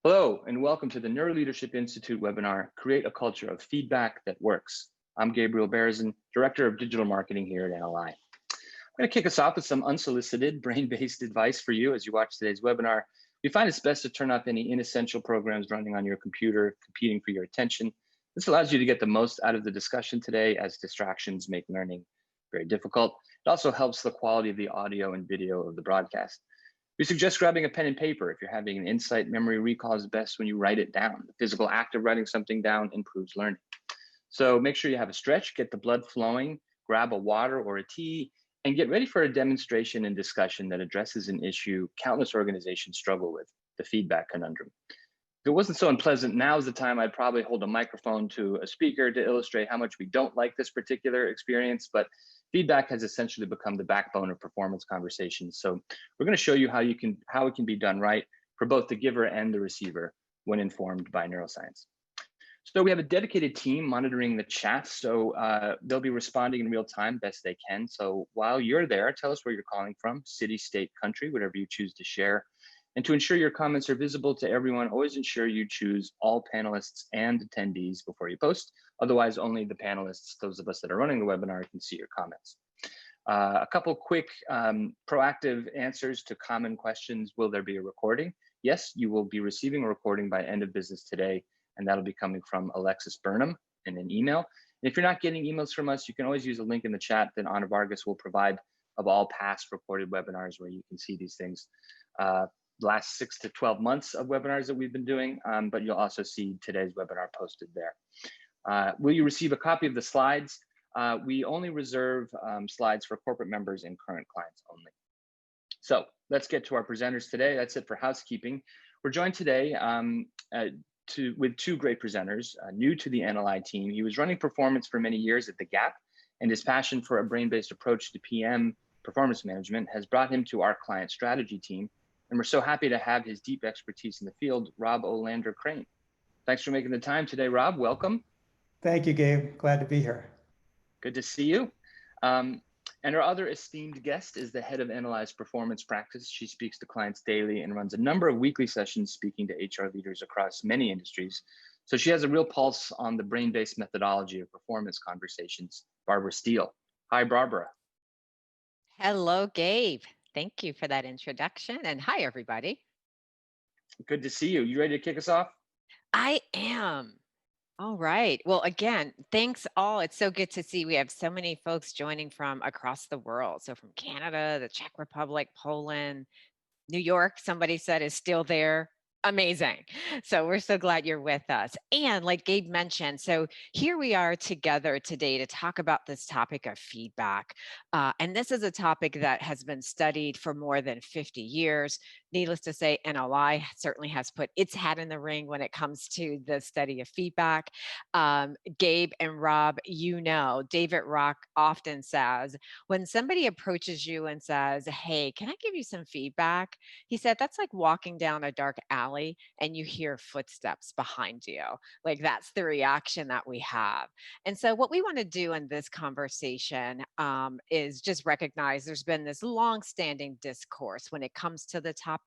Hello, and welcome to the Neuroleadership Institute webinar, Create a Culture of Feedback That Works. I'm Gabriel Berzin, Director of Digital Marketing here at NLI. I'm going to kick us off with some unsolicited brain-based advice for you as you watch today's webinar. We find it's best to turn off any inessential programs running on your computer, competing for your attention. This allows you to get the most out of the discussion today, as distractions make learning very difficult. It also helps the quality of the audio and video of the broadcast. We suggest grabbing a pen and paper. If you're having an insight, memory recall is best when you write it down. The physical act of writing something down improves learning. So make sure you have a stretch, get the blood flowing, grab a water or a tea, and get ready for a demonstration and discussion that addresses an issue countless organizations struggle with, the feedback conundrum. If it wasn't so unpleasant, now's the time I'd probably hold a microphone to a speaker to illustrate how much we don't like this particular experience, but feedback has essentially become the backbone of performance conversations. So we're going to show you how it can be done right for both the giver and the receiver when informed by neuroscience. So we have a dedicated team monitoring the chat. So they'll be responding in real time best they can. So while you're there, tell us where you're calling from, city, state, country, whatever you choose to share. And to ensure your comments are visible to everyone, always ensure you choose all panelists and attendees before you post. Otherwise, only the panelists, those of us that are running the webinar, can see your comments. A couple quick proactive answers to common questions. Will there be a recording? Yes, you will be receiving a recording by end of business today, and that'll be coming from Alexis Burnham in an email. And if you're not getting emails from us, you can always use a link in the chat that Ana Vargas will provide of all past recorded webinars where you can see these things. Last 6 to 12 months of webinars that we've been doing, but you'll also see today's webinar posted there. Will you receive a copy of the slides? We only reserve slides for corporate members and current clients only. So let's get to our presenters today. That's it for housekeeping. We're joined today with two great presenters, new to the NLI team. He was running performance for many years at The Gap, and his passion for a brain-based approach to PM performance management has brought him to our client strategy team. And we're so happy to have his deep expertise in the field, Rob Ollander-Krane. Thanks for making the time today, Rob. Welcome. Thank you, Gabe. Glad to be here. Good to see you. And our other esteemed guest is the head of NLI's performance practice. She speaks to clients daily and runs a number of weekly sessions speaking to HR leaders across many industries. So she has a real pulse on the brain-based methodology of performance conversations. Barbara Steele. Hi, Barbara. Hello, Gabe. Thank you for that introduction. And hi, everybody. Good to see you. You ready to kick us off? I am. All right. Well, again, thanks all. It's so good to see we have so many folks joining from across the world. So from Canada, the Czech Republic, Poland, New York, somebody said is still there. Amazing. So we're so glad you're with us. And like Gabe mentioned, so here we are together today to talk about this topic of feedback. And this is a topic that has been studied for more than 50 years. Needless to say, NLI certainly has put its hat in the ring when it comes to the study of feedback. Gabe and Rob, you know, David Rock often says, when somebody approaches you and says, hey, can I give you some feedback? He said, that's like walking down a dark alley and you hear footsteps behind you. Like that's the reaction that we have. And so what we want to do in this conversation is just recognize there's been this long-standing discourse when it comes to the topic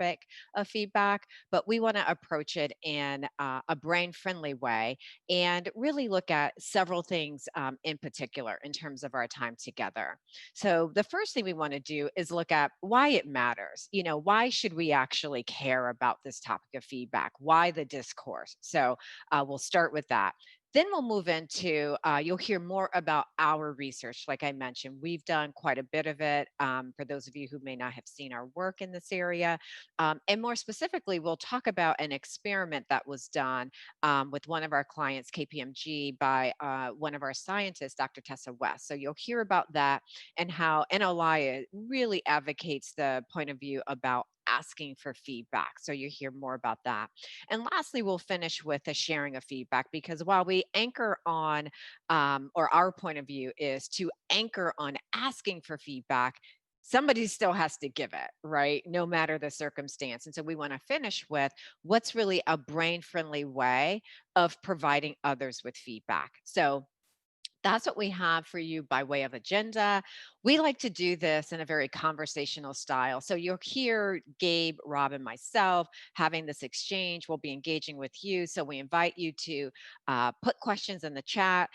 of feedback, but we want to approach it in a brain-friendly way and really look at several things in particular in terms of our time together. So the first thing we want to do is look at why it matters. You know, why should we actually care about this topic of feedback? Why the discourse? So we'll start with that. Then we'll move into, you'll hear more about our research. Like I mentioned, we've done quite a bit of it for those of you who may not have seen our work in this area. And more specifically, we'll talk about an experiment that was done with one of our clients, KPMG, by one of our scientists, Dr. Tessa West. So you'll hear about that and how NLI really advocates the point of view about asking for feedback. So you hear more about that. And lastly, we'll finish with a sharing of feedback, because while we anchor on, or our point of view is to anchor on asking for feedback, somebody still has to give it, right? No matter the circumstance. And so we want to finish with what's really a brain-friendly way of providing others with feedback. So That's what we have for you by way of agenda. We like to do this in a very conversational style. So you'll hear Gabe, Rob, and myself having this exchange. We'll be engaging with you. So we invite you to put questions in the chat.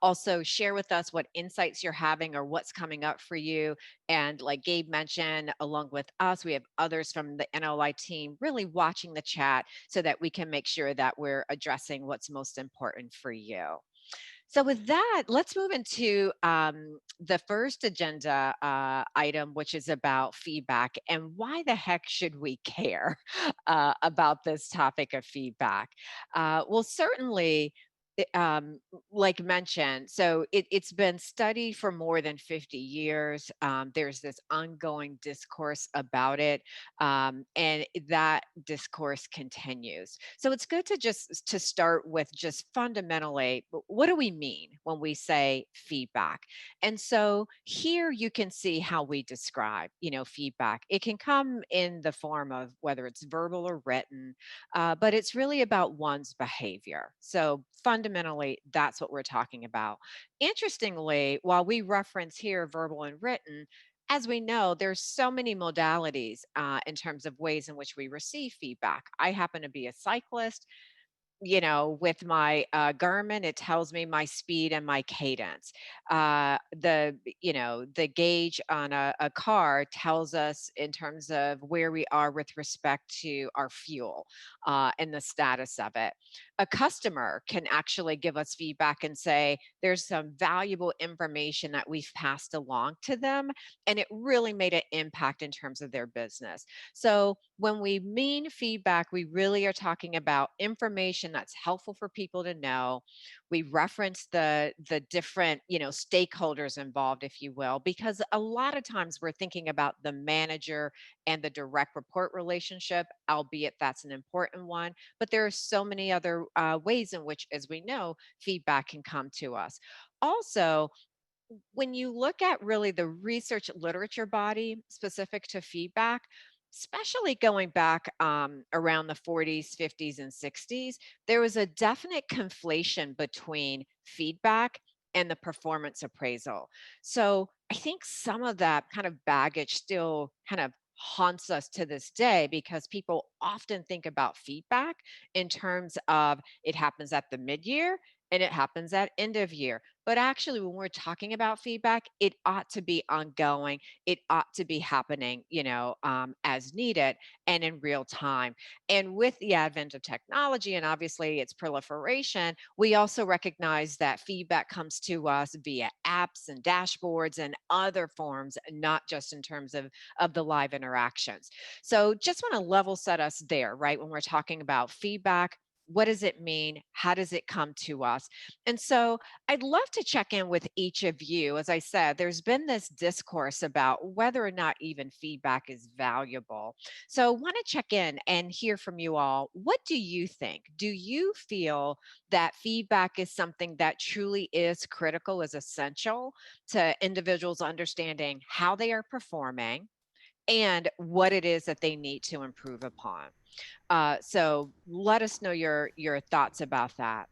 Also, share with us what insights you're having or what's coming up for you. And like Gabe mentioned, along with us, we have others from the NLI team really watching the chat so that we can make sure that we're addressing what's most important for you. So with that, let's move into the first agenda item, which is about feedback and why the heck should we care about this topic of feedback? Well, certainly, like mentioned, so it's been studied for more than 50 years. There's this ongoing discourse about it, and that discourse continues. So it's good to just to start with just fundamentally, what do we mean when we say feedback? And so here you can see how we describe, feedback. It can come in the form of whether it's verbal or written, but it's really about one's behavior. So fundamentally, that's what we're talking about. Interestingly, while we reference here verbal and written, as we know, there's so many modalities in terms of ways in which we receive feedback. I happen to be a cyclist. With my Garmin, it tells me my speed and my cadence. The gauge on a car tells us in terms of where we are with respect to our fuel and the status of it. A customer can actually give us feedback and say, there's some valuable information that we've passed along to them, and it really made an impact in terms of their business. So when we mean feedback, we really are talking about information that's helpful for people to know. We reference the different, stakeholders involved, if you will, because a lot of times we're thinking about the manager and the direct report relationship, albeit that's an important one. But there are so many other ways in which, as we know, feedback can come to us. Also, when you look at really the research literature body specific to feedback, especially going back around the 40s, 50s, and 60s, there was a definite conflation between feedback and the performance appraisal. So I think some of that kind of baggage still kind of haunts us to this day because people often think about feedback in terms of it happens at the mid-year and it happens at end of year. But actually, when we're talking about feedback, it ought to be ongoing. It ought to be happening, as needed and in real time. And with the advent of technology and obviously its proliferation, we also recognize that feedback comes to us via apps and dashboards and other forms, not just in terms of the live interactions. So just want to level set us there, right? When we're talking about feedback, what does it mean? How does it come to us? And so I'd love to check in with each of you. As I said, there's been this discourse about whether or not even feedback is valuable. So I want to check in and hear from you all. What do you think? Do you feel that feedback is something that truly is critical, is essential to individuals understanding how they are performing and what it is that they need to improve upon? So let us know your thoughts about that.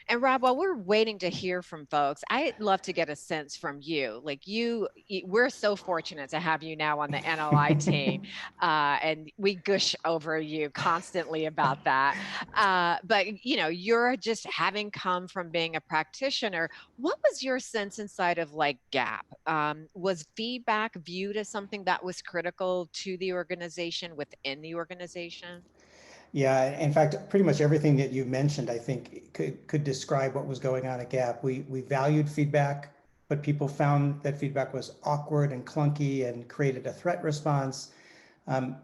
And Rob, while we're waiting to hear from folks, I'd love to get a sense from you. Like we're so fortunate to have you now on the NLI team, and we gush over you constantly about that. But you're just having come from being a practitioner. What was your sense inside of like Gap? Was feedback viewed as something that was critical to the organization within the organization? Yeah, in fact, pretty much everything that you mentioned, I think, could describe what was going on at Gap. We valued feedback, but people found that feedback was awkward and clunky and created a threat response. Um,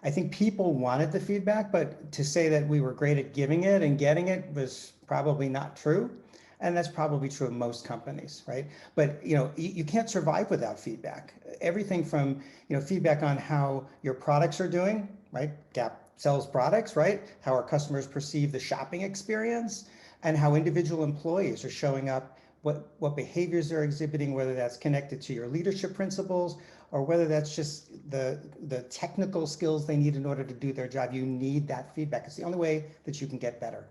I think people wanted the feedback, but to say that we were great at giving it and getting it was probably not true. And that's probably true of most companies, right? But you can't survive without feedback. Everything from feedback on how your products are doing, right? Gap sells products, right? How our customers perceive the shopping experience, and how individual employees are showing up, what behaviors they're exhibiting, whether that's connected to your leadership principles or whether that's just the technical skills they need in order to do their job. You need that feedback. It's the only way that you can get better.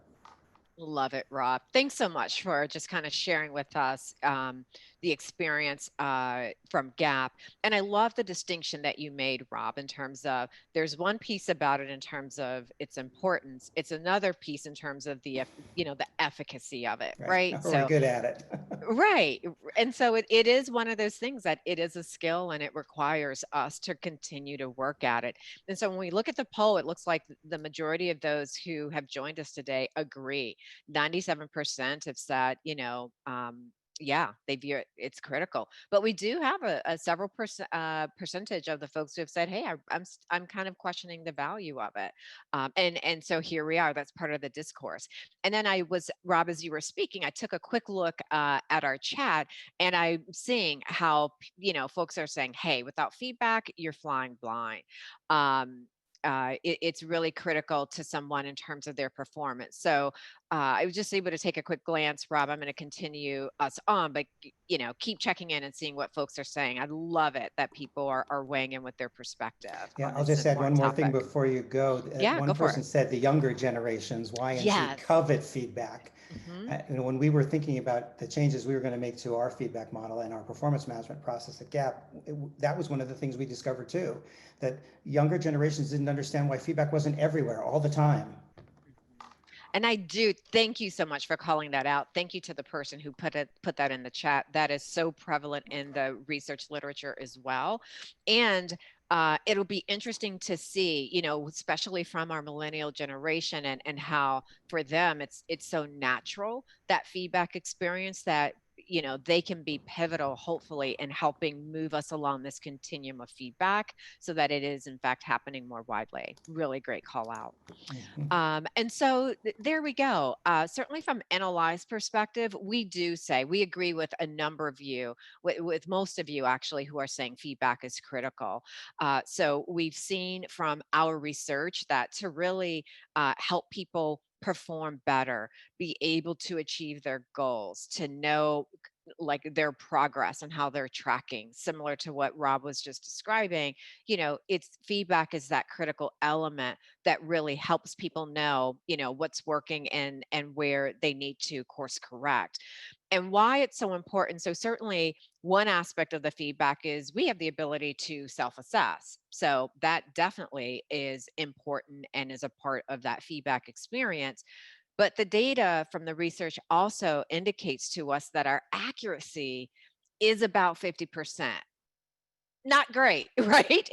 Love it, Rob. Thanks so much for just kind of sharing with us the experience from Gap. And I love the distinction that you made, Rob, in terms of there's one piece about it in terms of its importance. It's another piece in terms of the efficacy of it, Right. right? Are we So good at it? right. And so it is one of those things that it is a skill and it requires us to continue to work at it. And so when we look at the poll, it looks like the majority of those who have joined us today agree. 97% have said, yeah, they view it's critical. But we do have a several percentage of the folks who have said, hey, I'm kind of questioning the value of it. And so here we are. That's part of the discourse. And then Rob, as you were speaking, I took a quick look at our chat and I'm seeing how, folks are saying, hey, without feedback, you're flying blind. Um, it's really critical to someone in terms of their performance. So I was just able to take a quick glance, Rob. I'm going to continue us on, but keep checking in and seeing what folks are saying. I love it that people are weighing in with their perspective Yeah, on I'll this just add one important more thing topic. before you go. Yeah, One go for person it. said the younger generations, Y and Z, Yes. covet feedback. Hmm. When we were thinking about the changes we were going to make to our feedback model and our performance management process at Gap, that was one of the things we discovered too, that younger generations didn't understand why feedback wasn't everywhere all the time. Mhm. And I do thank you so much for calling that out. Thank you to the person who put that in the chat. That is so prevalent in the research literature as well. And it'll be interesting to see, especially from our millennial generation and how for them it's so natural that feedback experience that they can be pivotal hopefully in helping move us along this continuum of feedback so that it is in fact happening more widely. Really great call out. Mhm. And so there we go. Certainly from NLI's perspective, we agree with a number of you, with most of you actually, who are saying feedback is critical. So we've seen from our research that to really help people perform better, be able to achieve their goals, to know like their progress and how they're tracking, similar to what Rob was just describing, it's feedback is that critical element that really helps people know, what's working and where they need to course correct. And why it's so important. So certainly one aspect of the feedback is we have the ability to self-assess. So that definitely is important and is a part of that feedback experience. But the data from the research also indicates to us that our accuracy is about 50%. Not great, right?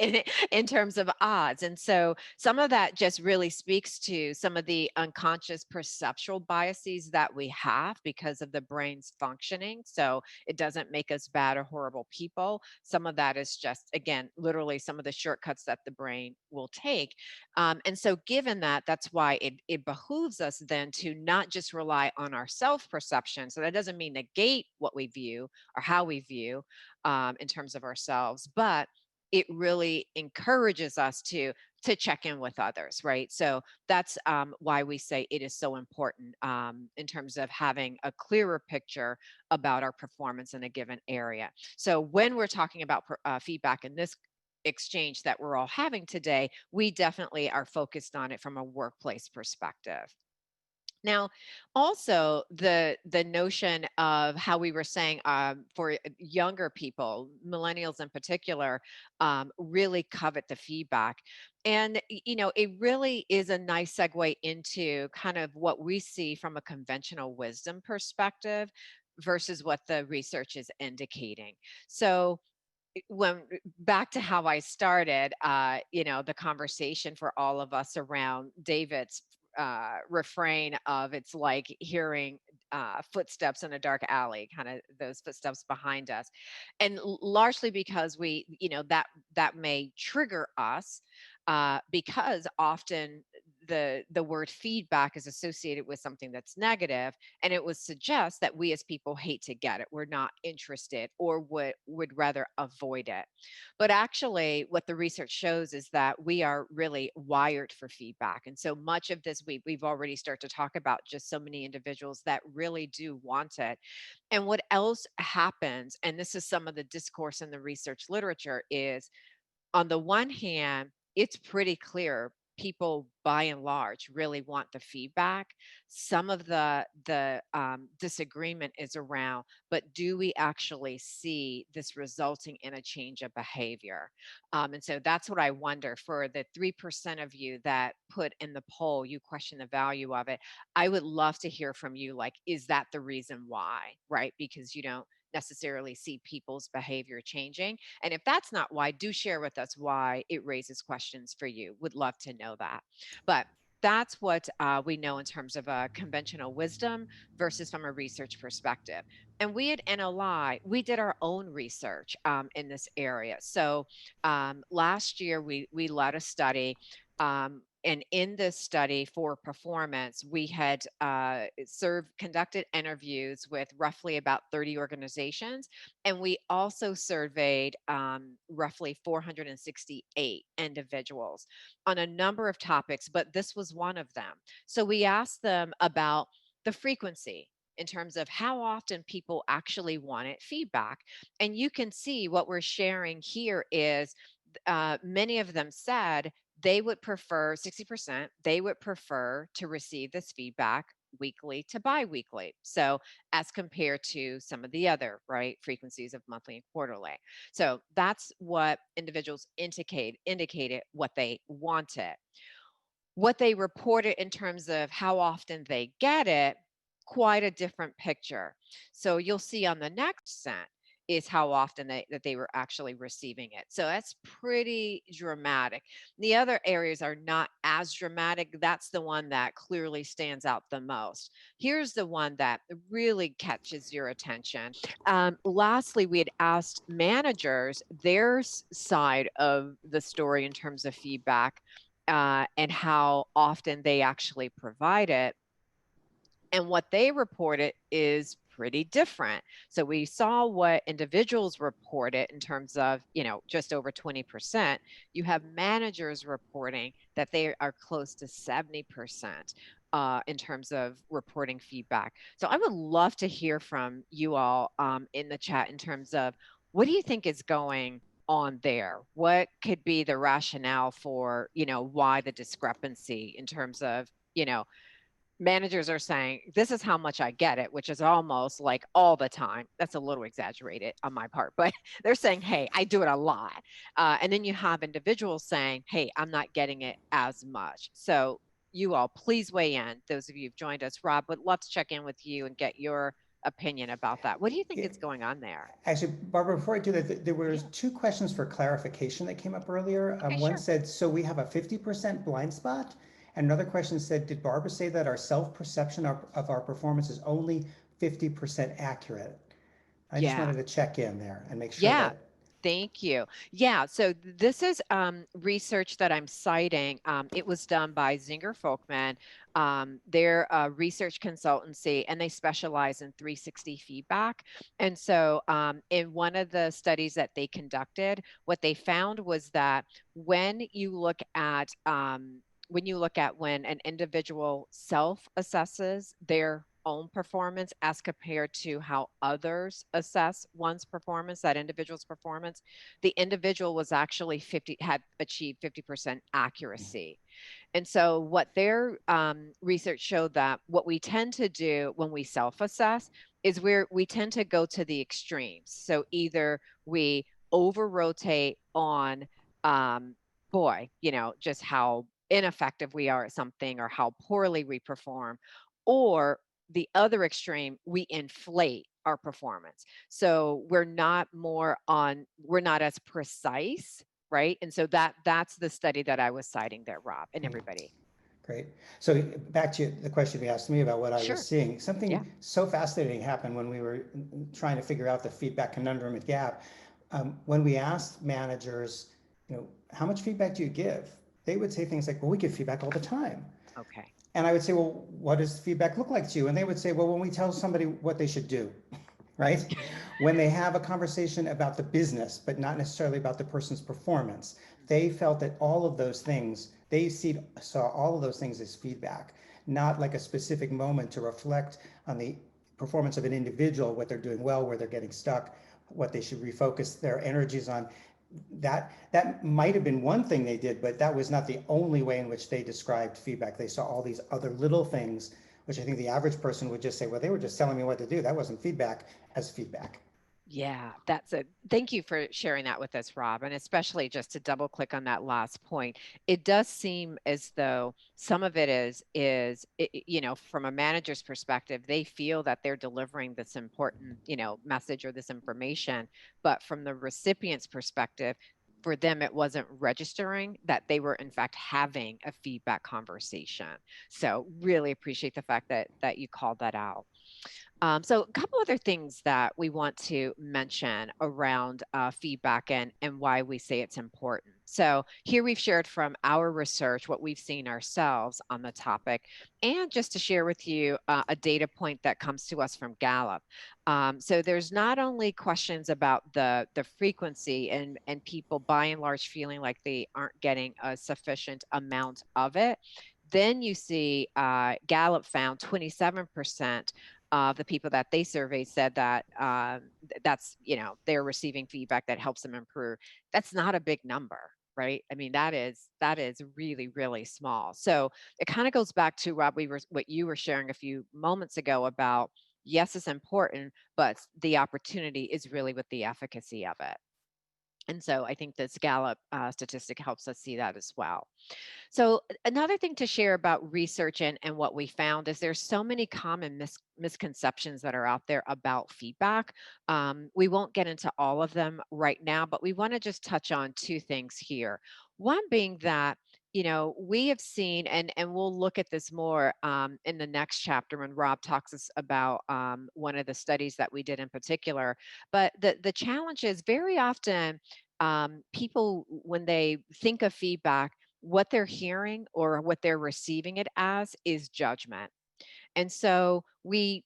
In terms of odds. And so some of that just really speaks to some of the unconscious perceptual biases that we have because of the brain's functioning. So it doesn't make us bad or horrible people. Some of that is just, again, literally some of the shortcuts that the brain will take. And so given that, that's why it behooves us then to not just rely on our self perception. So that doesn't mean negate what we view or how we view in terms of ourselves, but it really encourages us to check in with others, right? So that's why we say it is so important in terms of having a clearer picture about our performance in a given area. So when we're talking about feedback in this exchange that we're all having today, we definitely are focused on it from a workplace perspective. Now, also the notion of how we were saying for younger people, millennials in particular, really covet the feedback, and it really is a nice segue into kind of what we see from a conventional wisdom perspective versus what the research is indicating. So when back to how I started, the conversation for all of us around David's refrain of it's like hearing footsteps in a dark alley, kind of those footsteps behind us, and largely because we, that may trigger us because often the word feedback is associated with something that's negative, and it would suggest that we as people hate to get it, we're not interested, or would rather avoid it. But actually what the research shows is that we are really wired for feedback, and so much of this we've already started to talk about just so many individuals that really do want it. And what else happens, and this is some of the discourse in the research literature, is on the one hand, it's pretty clear people by and large really want the feedback. Some of the disagreement is around, but do we actually see this resulting in a change of behavior? And so that's what I wonder for the 3% of you that put in the poll, you question the value of it. I would love to hear from you. Like, is that the reason why, right? Because you don't necessarily see people's behavior changing. And if that's not why, do share with us why it raises questions for you. Would love to know that. But that's what we know in terms of conventional wisdom versus from a research perspective. And we at NLI, we did our own research in this area. So last year, we led a study. And in this study for performance, we had conducted interviews with roughly about 30 organizations. And we also surveyed roughly 468 individuals on a number of topics, but this was one of them. So we asked them about the frequency in terms of how often people actually wanted feedback. And you can see what we're sharing here is many of them said they would prefer 60%, they would prefer to receive this feedback weekly to bi-weekly. So as compared to some of the other, right, frequencies of monthly and quarterly. So that's what individuals indicated what they wanted. What they reported in terms of how often they get it, quite a different picture. So you'll see on the next set is how often that they were actually receiving it. So that's pretty dramatic. The other areas are not as dramatic. That's the one that clearly stands out the most. Here's the one that really catches your attention. Lastly, we had asked managers their side of the story in terms of feedback and how often they actually provide it. And what they reported is pretty different. So we saw what individuals reported in terms of, just over 20%. You have managers reporting that they are close to 70% in terms of reporting feedback. So I would love to hear from you all in the chat in terms of what do you think is going on there? What could be the rationale for, why the discrepancy in terms of, managers are saying, this is how much I get it, which is almost like all the time. That's a little exaggerated on my part, but they're saying, hey, I do it a lot. And then you have individuals saying, hey, I'm not getting it as much. So you all, please weigh in. Those of you who've joined us, Rob, would love to check in with you and get your opinion about that. What do you think is going on there? Actually, Barbara, before I do that, there were two questions for clarification that came up earlier. Okay, one sure. said, so we have a 50% blind spot. And another question said, did Barbara say that our self-perception of our performance is only 50% accurate? I just wanted to check in there and make sure that. Thank you. Yeah, so this is research that I'm citing. It was done by Zinger Folkman. They're a research consultancy and they specialize in 360 feedback. And so in one of the studies that they conducted, what they found was that when you look at when an individual self-assesses their own performance as compared to how others assess one's performance, that individual's performance, the individual was actually had achieved 50% accuracy. And so what their research showed that what we tend to do when we self-assess is we tend to go to the extremes. So either we over-rotate on, just how ineffective we are at something or how poorly we perform, or the other extreme, we inflate our performance. So we're not as precise, right? And so that's the study that I was citing there, Rob, and everybody. Great. So back to the question you asked me about what I was seeing. Something so fascinating happened when we were trying to figure out the feedback conundrum at Gap. When we asked managers, how much feedback do you give? They would say things like, well, we give feedback all the time. Okay. And I would say, well, what does feedback look like to you? And they would say, well, when we tell somebody what they should do, right? When they have a conversation about the business, but not necessarily about the person's performance, they felt that all of those things, saw all of those things as feedback, not like a specific moment to reflect on the performance of an individual, what they're doing well, where they're getting stuck, what they should refocus their energies on. that might have been one thing they did, but that was not the only way in which they described feedback. They saw all these other little things, which I think the average person would just say, well, they were just telling me what to do. That wasn't feedback, as feedback. Yeah, that's it. Thank you for sharing that with us, Rob. And especially just to double click on that last point, it does seem as though some of it is, from a manager's perspective, they feel that they're delivering this important, message or this information. But from the recipient's perspective, for them, it wasn't registering that they were in fact having a feedback conversation. So really appreciate the fact that you called that out. So a couple other things that we want to mention around feedback and why we say it's important. So here we've shared from our research what we've seen ourselves on the topic, and just to share with you a data point that comes to us from Gallup. So there's not only questions about the frequency and people by and large feeling like they aren't getting a sufficient amount of it. Then you see Gallup found 27% of the people that they surveyed said that they're receiving feedback that helps them improve. That's not a big number, right? I mean, that is really, really small. So it kind of goes back to Rob, what you were sharing a few moments ago about, yes, it's important, but the opportunity is really with the efficacy of it. And so I think this Gallup statistic helps us see that as well. So another thing to share about research and what we found is there's so many common misconceptions that are out there about feedback. We won't get into all of them right now, but we want to just touch on two things here. One being that we have seen, and we'll look at this more in the next chapter when Rob talks us about one of the studies that we did in particular. But the challenge is very often people, when they think of feedback, what they're hearing or what they're receiving it as is judgment. And so we,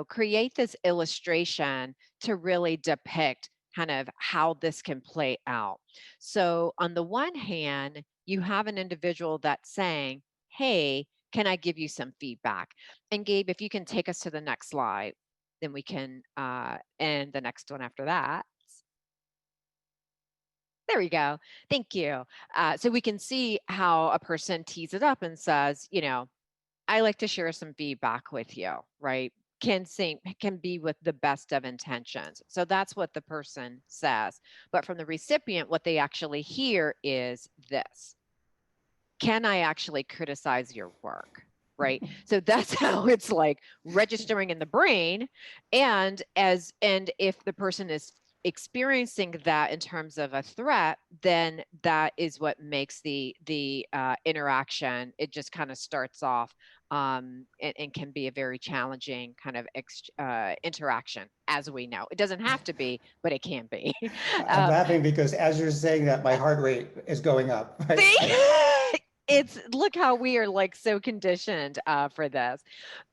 create this illustration to really depict kind of how this can play out. So on the one hand, you have an individual that's saying, hey, can I give you some feedback? And Gabe, if you can take us to the next slide, then we can, and the next one after that. There we go. Thank you. So we can see how a person tees it up and says, I like to share some feedback with you, right? Can be with the best of intentions. So that's what the person says. But from the recipient, what they actually hear is this. Can I actually criticize your work? Right. So that's how it's like registering in the brain. And if the person is experiencing that in terms of a threat, then that is what makes the interaction. It just kind of starts off and can be a very challenging kind of interaction, as we know. It doesn't have to be, but it can be. I'm laughing because as you're saying that, my heart rate is going up. Right? It's look how we are like so conditioned for this.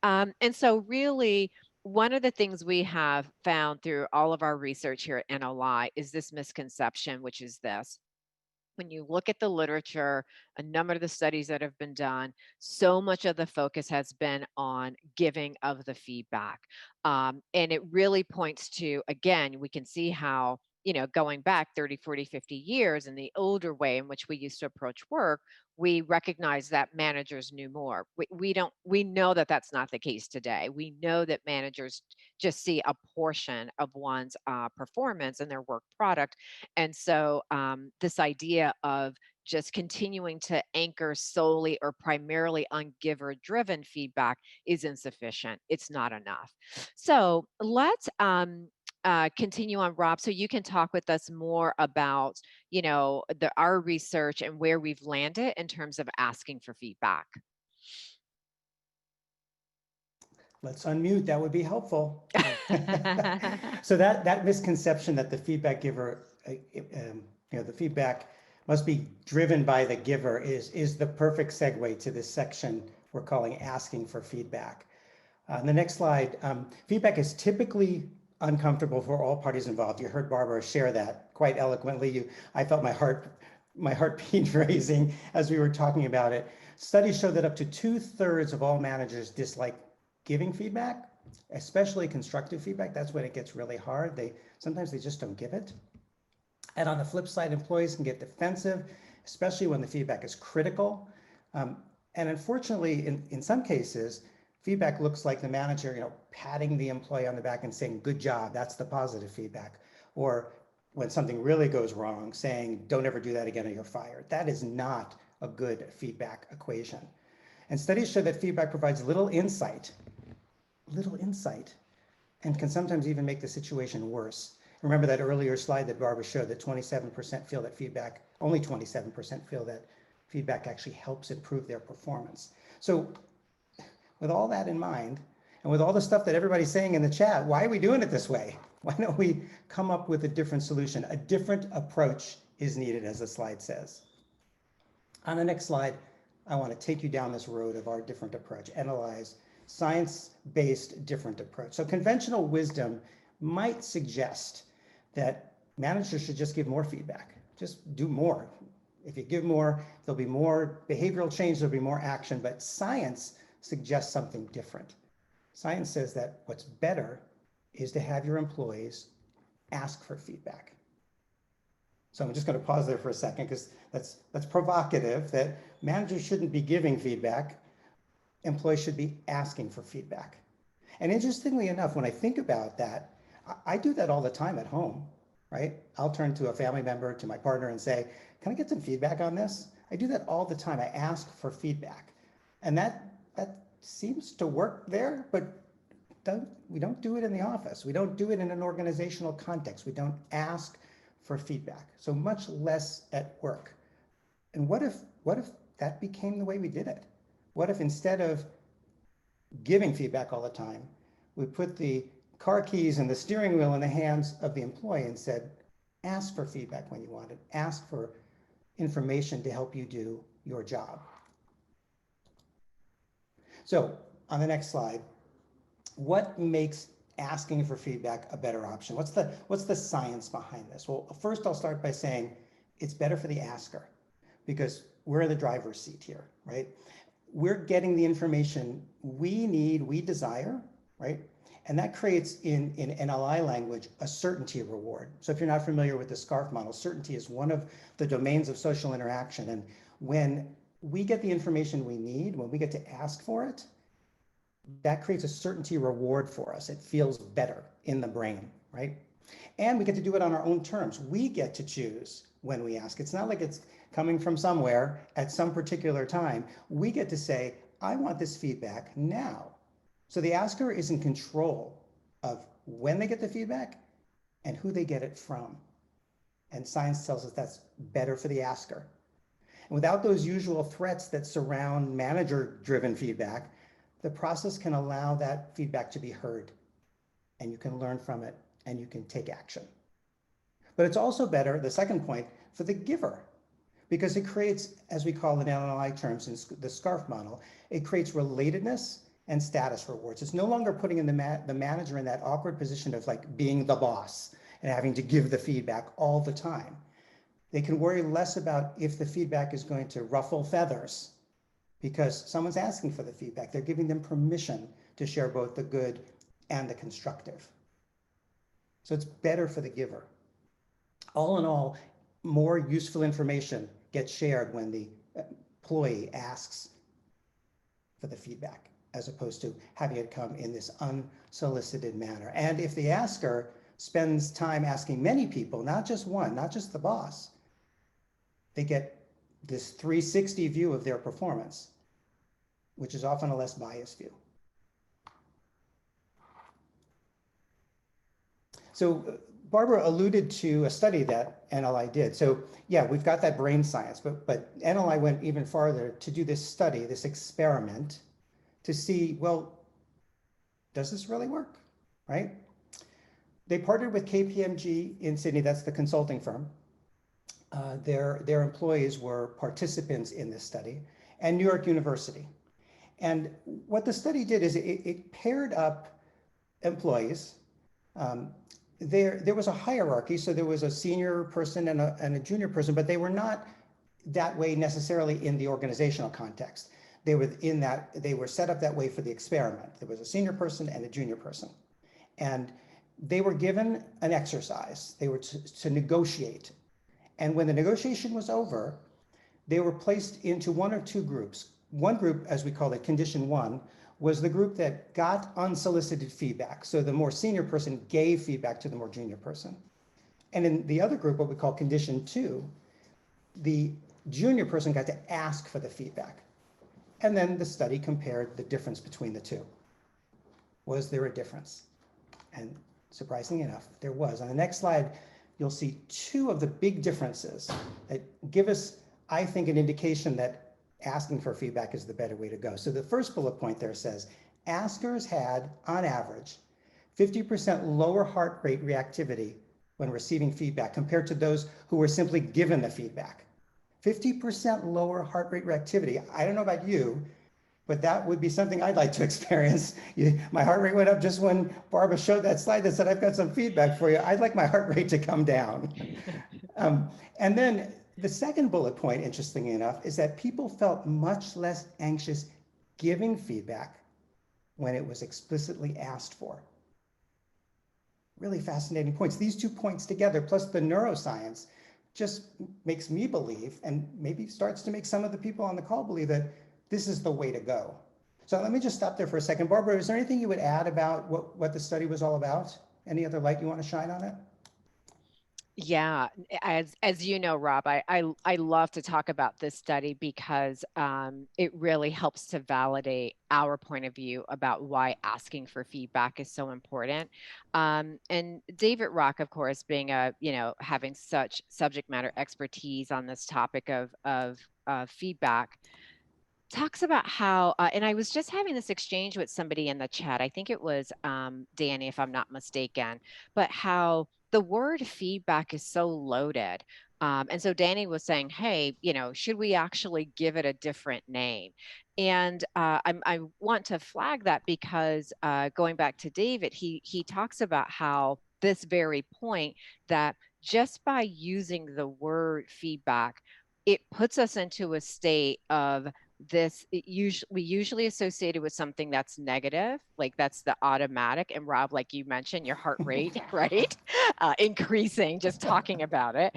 And so really, one of the things we have found through all of our research here at NLI is this misconception, which is this. When you look at the literature, a number of the studies that have been done, so much of the focus has been on giving of the feedback. And it really points to, again, we can see how, going back 30, 40, 50 years in the older way in which we used to approach work, we recognize that managers knew more. We know that that's not the case today. We know that managers just see a portion of one's performance and their work product. And so this idea of just continuing to anchor solely or primarily on giver driven feedback is insufficient. It's not enough. So let's continue on, Rob, so you can talk with us more about, our research and where we've landed in terms of asking for feedback. Let's unmute, that would be helpful. So that misconception that the feedback giver, the feedback must be driven by the giver is the perfect segue to this section we're calling asking for feedback. On the next slide, feedback is typically uncomfortable for all parties involved. You heard Barbara share that quite eloquently. I felt my heartbeat raising as we were talking about it. Studies show that up to 2/3 of all managers dislike giving feedback, especially constructive feedback. That's when it gets really hard. Sometimes they just don't give it. And on the flip side, employees can get defensive, especially when the feedback is critical. And unfortunately, in some cases, feedback looks like the manager, patting the employee on the back and saying, good job, that's the positive feedback. Or when something really goes wrong, saying, don't ever do that again or you're fired. That is not a good feedback equation. And studies show that feedback provides little insight, and can sometimes even make the situation worse. Remember that earlier slide that Barbara showed that 27% feel that feedback, only 27% feel that feedback actually helps improve their performance. So with all that in mind, and with all the stuff that everybody's saying in the chat, why are we doing it this way? Why don't we come up with a different solution? A different approach is needed, as the slide says. On the next slide, I want to take you down this road of our different approach, analyze science-based different approach. So conventional wisdom might suggest that managers should just give more feedback, just do more. If you give more, there'll be more behavioral change, there'll be more action, but science suggests something different. Science says that what's better is to have your employees ask for feedback. So I'm just going to pause there for a second because that's provocative, that managers shouldn't be giving feedback. Employees should be asking for feedback. And interestingly enough, when I think about that, I do that all the time at home, right? I'll turn to a family member, to my partner and say, can I get some feedback on this? I do that all the time. I ask for feedback. And that seems to work there, but we don't do it in the office. We don't do it in an organizational context. We don't ask for feedback. So much less at work. And what if that became the way we did it? What if instead of giving feedback all the time, we put the car keys and the steering wheel in the hands of the employee and said, ask for feedback when you want it. Ask for information to help you do your job. So on the next slide, what makes asking for feedback a better option? What's the science behind this? Well, first I'll start by saying it's better for the asker because we're in the driver's seat here, right? We're getting the information we need, we desire, right? And that creates in NLI language a certainty reward. So if you're not familiar with the SCARF model, certainty is one of the domains of social interaction. And when we get the information we need, when we get to ask for it, that creates a certainty reward for us. It feels better in the brain, right? And we get to do it on our own terms. We get to choose when we ask. It's not like it's coming from somewhere at some particular time. We get to say, I want this feedback now. So the asker is in control of when they get the feedback and who they get it from. And science tells us that's better for the asker. And without those usual threats that surround manager-driven feedback, the process can allow that feedback to be heard, and you can learn from it, and you can take action. But it's also better, the second point, for the giver, because it creates, as we call it in NLI terms in the SCARF model, it creates relatedness and status rewards. It's no longer putting in the manager in that awkward position of like being the boss and having to give the feedback all the time. They can worry less about if the feedback is going to ruffle feathers because someone's asking for the feedback. They're giving them permission to share both the good and the constructive. So it's better for the giver. All in all, more useful information gets shared when the employee asks for the feedback, as opposed to having it come in this unsolicited manner. And if the asker spends time asking many people, not just one, not just the boss, they get this 360 view of their performance, which is often a less biased view. So Barbara alluded to a study that NLI did. So yeah, we've got that brain science, but NLI went even farther to do this study, this experiment, to see, well, does this really work, right? They partnered with KPMG in Sydney, that's the consulting firm. Their employees were participants in this study, and New York University. And what the study did is it paired up employees. There was a hierarchy, so there was a senior person and a junior person, but they were not that way necessarily in the organizational context. They were set up that way for the experiment. There was a senior person and a junior person. And they were given an exercise. They were to negotiate And when the negotiation was over, they were placed into one or two groups. One group, as we call it, condition one, was the group that got unsolicited feedback. So the more senior person gave feedback to the more junior person. And in the other group, what we call condition two, the junior person got to ask for the feedback. And then the study compared the difference between the two. Was there a difference? And surprisingly enough, there was. On the next slide, you'll see two of the big differences that give us, I think, an indication that asking for feedback is the better way to go. So the first bullet point there says, askers had, on average, 50% lower heart rate reactivity when receiving feedback compared to those who were simply given the feedback. 50% lower heart rate reactivity. I don't know about you, but that would be something I'd like to experience. My heart rate went up just when Barbara showed that slide that said, I've got some feedback for you. I'd like my heart rate to come down. And then the second bullet point, interestingly enough, is that people felt much less anxious giving feedback when it was explicitly asked for. Really fascinating points. These 2 points together, plus the neuroscience, just makes me believe, and maybe starts to make some of the people on the call believe, that this is the way to go. So let me just stop there for a second. Barbara, is there anything you would add about what the study was all about? Any other light you want to shine on it? Yeah, as you know, Rob, I love to talk about this study because it really helps to validate our point of view about why asking for feedback is so important. And David Rock, of course, being having such subject matter expertise on this topic of feedback, talks about how, and I was just having this exchange with somebody in the chat. I think it was Danny, if I'm not mistaken, but how the word feedback is so loaded. And so Danny was saying, hey, should we actually give it a different name? And I want to flag that because going back to David, he talks about how this very point that just by using the word feedback, it puts us into a state of we usually associate it with something that's negative, like that's the automatic. And Rob, like you mentioned, your heart rate, right? Increasing, just talking about it.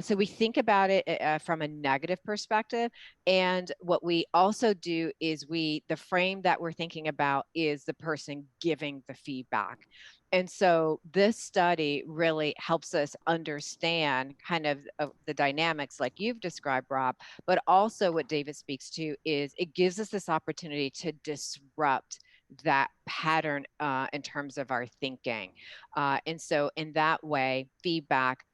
So we think about it from a negative perspective. And what we also do is the frame that we're thinking about is the person giving the feedback. And so this study really helps us understand kind of the dynamics like you've described, Rob, but also what David speaks to is it gives us this opportunity to disrupt that pattern in terms of our thinking. And so in that way, feedback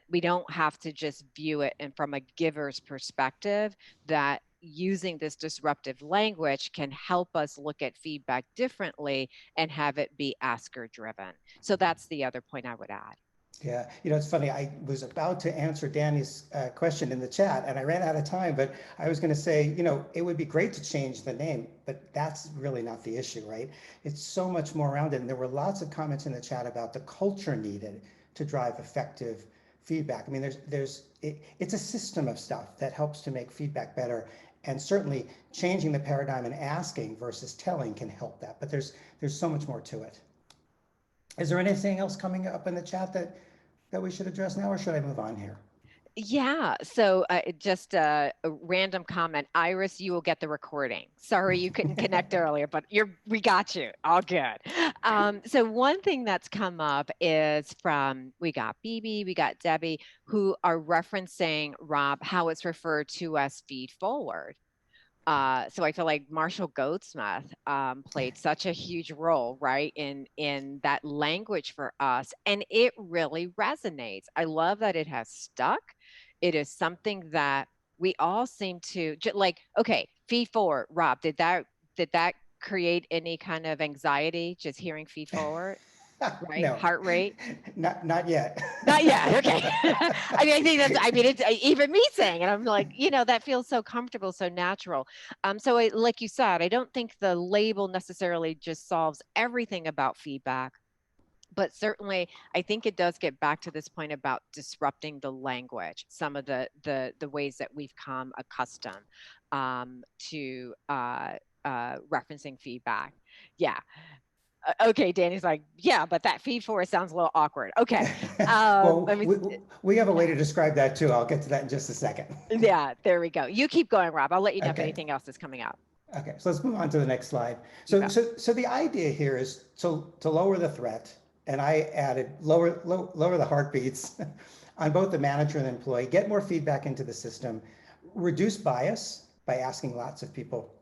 we don't have to just view it and from a giver's perspective, that using this disruptive language can help us look at feedback differently and have it be asker driven. So that's the other point I would add. Yeah, it's funny. I was about to answer Danny's question in the chat and I ran out of time, but I was going to say, it would be great to change the name, but that's really not the issue, right? It's so much more around it. And there were lots of comments in the chat about the culture needed to drive effective feedback. I mean, it's a system of stuff that helps to make feedback better. And certainly changing the paradigm and asking versus telling can help that. But there's so much more to it. Is there anything else coming up in the chat that we should address now, or should I move on here? Yeah, so just a random comment. Iris, you will get the recording. Sorry you couldn't connect earlier, but we got you. All good. So one thing that's come up is we got BB, we got Debbie, who are referencing, Rob, how it's referred to as feed forward. So I feel like Marshall Goldsmith played such a huge role, right, in that language for us, and it really resonates. I love that it has stuck. It is something that we all seem to like. Okay, feed forward, Rob. Did that create any kind of anxiety just hearing feed forward? Right, No, heart rate. Not yet. Not yet. Okay. I think it's even me saying it. I'm like, that feels so comfortable, so natural. So like you said, I don't think the label necessarily just solves everything about feedback, but certainly I think it does get back to this point about disrupting the language, some of the ways that we've come accustomed to referencing feedback. Yeah. Okay, Danny's like, yeah, but that feed forward sounds a little awkward. Okay. Well, Let me, we have a way to describe that too. I'll get to that in just a second. yeah, there we go. You keep going, Rob. I'll let you know if Okay. anything else is coming up. Okay, so let's move on to the next slide. You So, bet. so the idea here is to lower the threat, and I added lower the heartbeats on both the manager and the employee, get more feedback into the system, reduce bias by asking lots of people,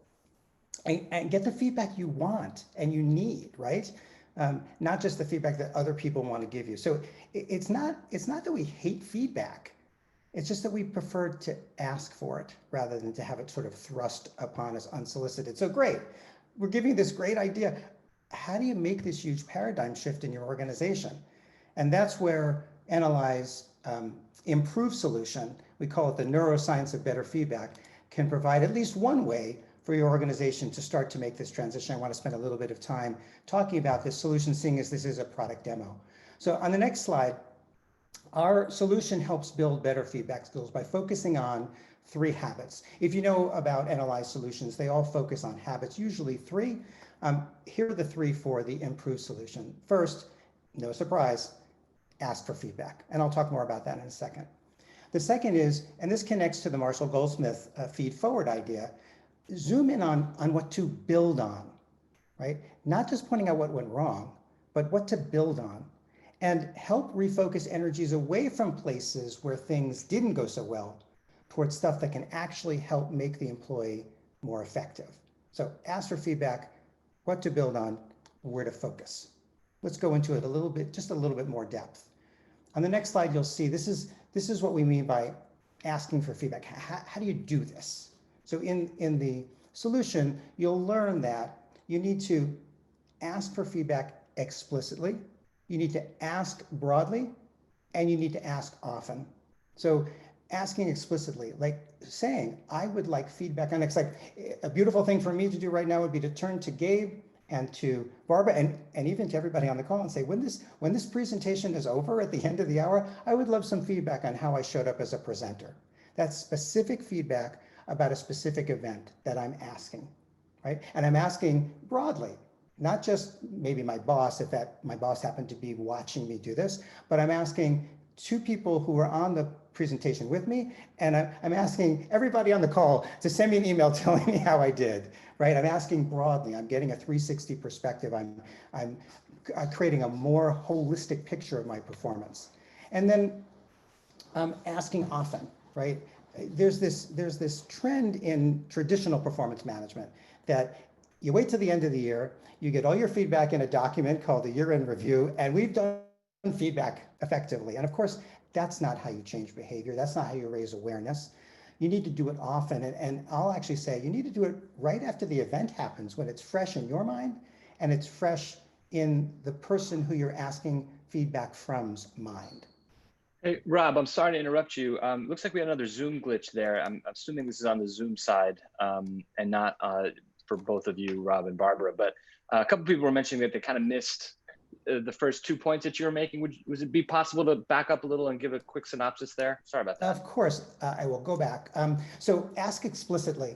and get the feedback you want and you need, right? Not just the feedback that other people want to give you. So it's not that we hate feedback. It's just that we prefer to ask for it rather than to have it sort of thrust upon us unsolicited. So great, we're giving you this great idea. How do you make this huge paradigm shift in your organization? And that's where NLI's improved solution, we call it the neuroscience of better feedback, can provide at least one way for your organization to start to make this transition. I want to spend a little bit of time talking about this solution, seeing as this is a product demo. So on the next slide, our solution helps build better feedback skills by focusing on 3 habits. If you know about NLI solutions, they all focus on habits, usually 3. Here are the 3 for the improved solution. First, no surprise, ask for feedback. And I'll talk more about that in a second. The second is, and this connects to the Marshall Goldsmith feed forward idea, zoom in on what to build on, right? Not just pointing out what went wrong, but what to build on. And help refocus energies away from places where things didn't go so well towards stuff that can actually help make the employee more effective. So ask for feedback, what to build on, where to focus. Let's go into it a little bit, just a little bit more depth. On the next slide, you'll see this is what we mean by asking for feedback. How do you do this? So in the solution, you'll learn that you need to ask for feedback explicitly, you need to ask broadly, and you need to ask often. So asking explicitly, like saying, I would like feedback on X. Like a beautiful thing for me to do right now would be to turn to Gabe and to Barbara and even to everybody on the call and say, when this presentation is over at the end of the hour, I would love some feedback on how I showed up as a presenter. That's specific feedback about a specific event that I'm asking, right? And I'm asking broadly, not just maybe my boss, if my boss happened to be watching me do this, but I'm asking 2 people who are on the presentation with me, and I'm asking everybody on the call to send me an email telling me how I did, right? I'm asking broadly, I'm getting a 360 perspective, I'm creating a more holistic picture of my performance. And then asking often, right? There's this trend in traditional performance management that you wait till the end of the year, you get all your feedback in a document called the year-end review, and we've done feedback effectively. And of course, that's not how you change behavior. That's not how you raise awareness. You need to do it often. And I'll actually say you need to do it right after the event happens, when it's fresh in your mind and it's fresh in the person who you're asking feedback from's mind. Hey, Rob, I'm sorry to interrupt you. Looks like we had another Zoom glitch there. I'm assuming this is on the Zoom side and not for both of you, Rob and Barbara. But a couple people were mentioning that they kind of missed the first 2 points that you were making. Would it be possible to back up a little and give a quick synopsis there? Sorry about that. Of course, I will go back. So ask explicitly.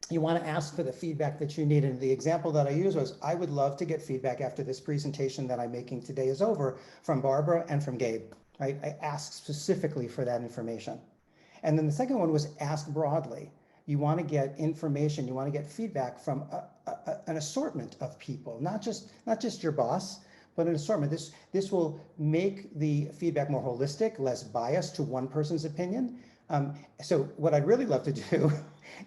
You want to ask for the feedback that you need. And the example that I used was, I would love to get feedback after this presentation that I'm making today is over from Barbara and from Gabe, right? I asked specifically for that information. And then the second one was ask broadly. You want to get information, you want to get feedback from an assortment of people, not just your boss, but an assortment. This will make the feedback more holistic, less biased to one person's opinion. So what I'd really love to do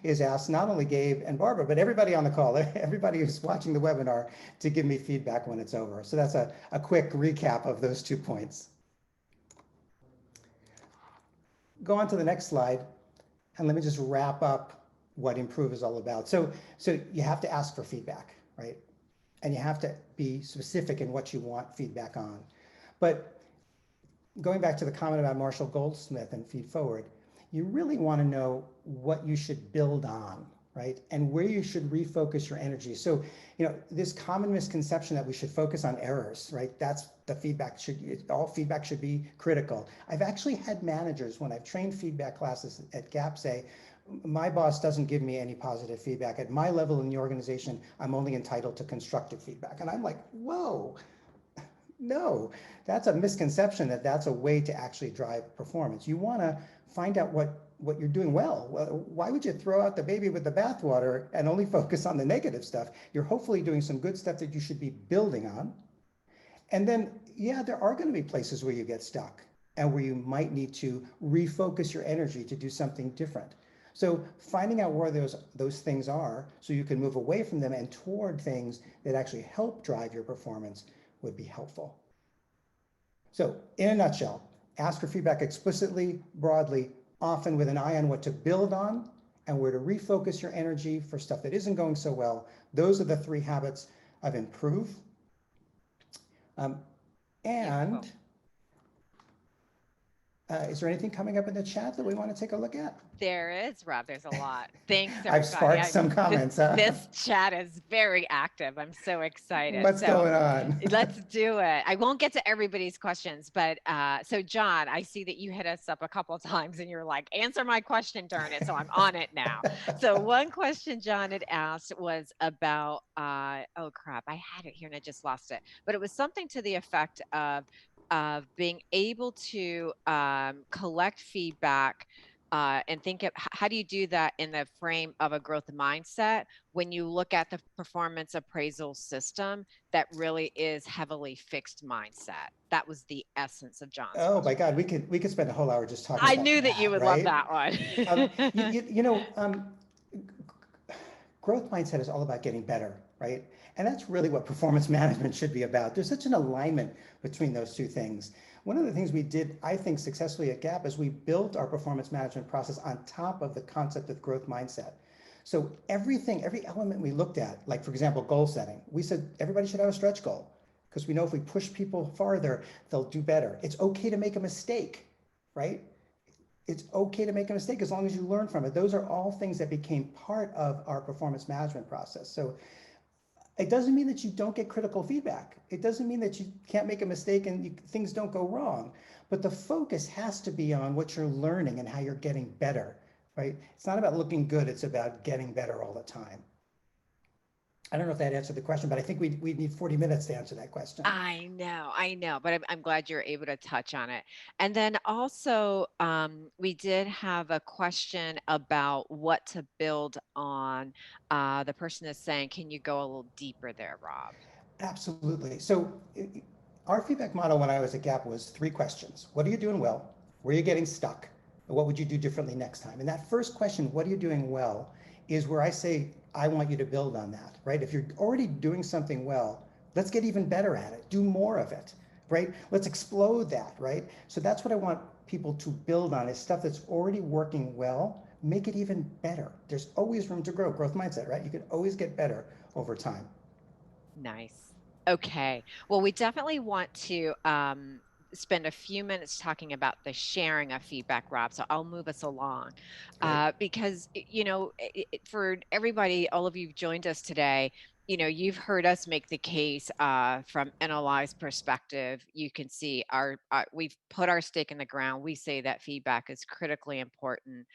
is ask not only Gabe and Barbara, but everybody on the call, everybody who's watching the webinar, to give me feedback when it's over. So that's a quick recap of those 2 points. Go on to the next slide, and let me just wrap up what Improve is all about. So you have to ask for feedback, right? And you have to be specific in what you want feedback on. But going back to the comment about Marshall Goldsmith and Feed Forward, you really want to know what you should build on, right? And where you should refocus your energy. So, this common misconception that we should focus on errors, right? That's the feedback all feedback should be critical. I've actually had managers, when I've trained feedback classes at Gap, say, My boss doesn't give me any positive feedback. At my level in the organization, I'm only entitled to constructive feedback. And I'm like, whoa, no, that's a misconception that that's a way to actually drive performance. You want to find out what you're doing well. Why would you throw out the baby with the bathwater and only focus on the negative stuff? You're hopefully doing some good stuff that you should be building on. And then, yeah, there are going to be places where you get stuck and where you might need to refocus your energy to do something different. So finding out where those things are so you can move away from them and toward things that actually help drive your performance would be helpful. So in a nutshell, ask for feedback explicitly, broadly, often with an eye on what to build on and where to refocus your energy for stuff that isn't going so well. Those are the 3 habits of improve. And is there anything coming up in the chat that we want to take a look at? There is, Rob. There's a lot. Thanks, everybody. I've sparked some comments. This chat is very active. I'm so excited. What's going on? Let's do it. I won't get to everybody's questions, but so John, I see that you hit us up a couple of times and you're like, answer my question, darn it. So I'm on it now. So one question John had asked was about, oh crap, I had it here and I just lost it. But it was something to the effect of being able to collect feedback and think of how do you do that in the frame of a growth mindset when you look at the performance appraisal system that really is heavily fixed mindset. That was the essence of John's Oh question. my God, we could spend a whole hour just talking I about knew that you would right? love that one. Growth mindset is all about getting better, right? And that's really what performance management should be about. There's such an alignment between those 2 things. One of the things we did, I think, successfully at Gap is we built our performance management process on top of the concept of growth mindset. So every element we looked at, like for example, goal setting, we said everybody should have a stretch goal because we know if we push people farther, they'll do better. It's okay to make a mistake, right? It's okay to make a mistake as long as you learn from it. Those are all things that became part of our performance management process. So it doesn't mean that you don't get critical feedback. It doesn't mean that you can't make a mistake and things don't go wrong. But the focus has to be on what you're learning and how you're getting better, right? It's not about looking good. It's about getting better all the time. I don't know if that answered the question, but I think we need 40 minutes to answer that question. I know, but I'm glad you're able to touch on it. And then also, we did have a question about what to build on. The person is saying, can you go a little deeper there, Rob? Absolutely. So our feedback model when I was at Gap was 3 questions. What are you doing well? Where are you getting stuck? What would you do differently next time? And that first question, what are you doing well, is where I say, I want you to build on that, right? If you're already doing something well, let's get even better at it. Do more of it, right? Let's explode that, right? So that's what I want people to build on is stuff that's already working well, make it even better. There's always room to grow, growth mindset, right? You can always get better over time. Nice. Okay. Well, we definitely want to spend a few minutes talking about the sharing of feedback, Rob. So I'll move us along because, for everybody, all of you who've joined us today, you've heard us make the case from NLI's perspective. You can see we've put our stake in the ground. We say that feedback is critically important.